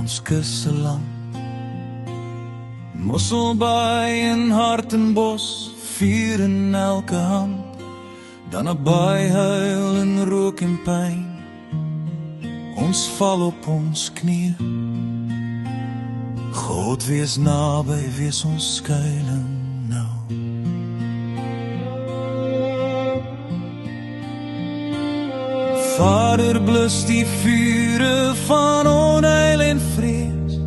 ons kus 'n land. Mosselbaai en Hartenbos, vuur in elke hand, dan 'n baai huil en rook en pyn. Ons val op ons knieë. God wees naby, wees ons skuilings nou. Vader, blus die vure van onheil en vrees.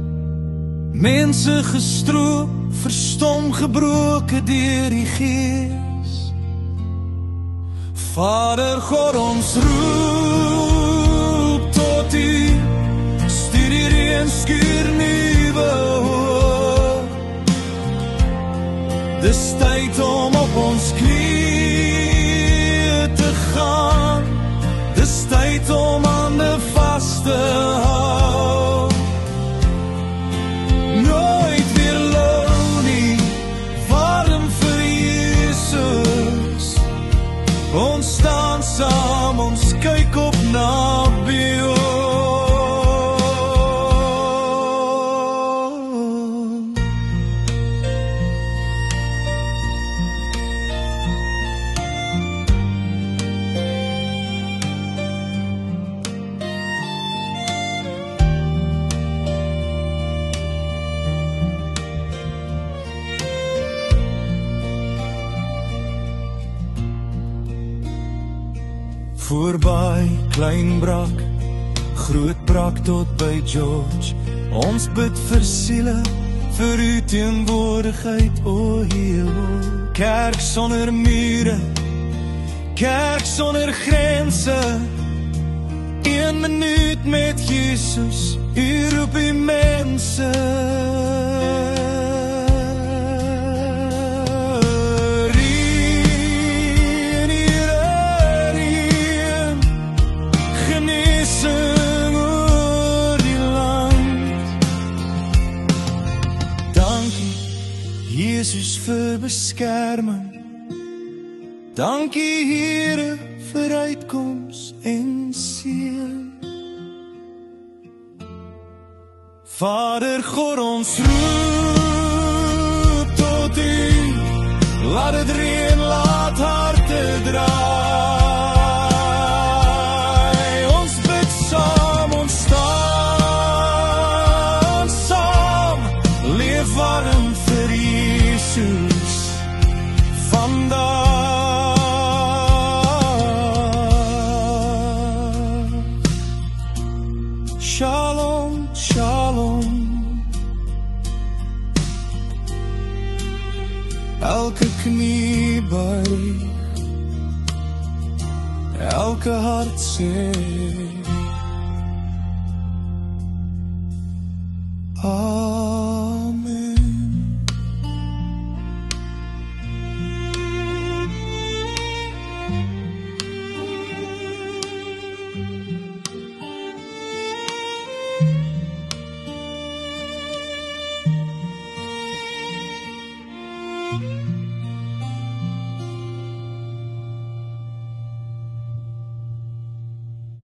Mense gestroop, verstom, gebroken deur die Gees. Vader God, ons roep tot U, stuur die reën, skuur nuwe hoop. Dis tyd om op ons knieë te gaan. Dis tyd om hande vas te hou. Nooit weer lou nie, warm vir Jesus. Ons staan saam, ons kyk op na Bio. Voorbij klein brak, groot brak tot by George. Ons bid vir siele, vir U teenwoordigheid, o Heer. Kerk sonder mure, kerk sonder grense. 1 minuut met Jesus, U roep die mense. Jesus vir beskerming, dankie Here vir uitkoms en seën. Vader God, ons roep tot U, laat het reën, laat harte draai. Ons bid saam, ons staan saam, leef warm vir Jesus vandag. Shalom, shalom. Elke knie buig, elke hart sê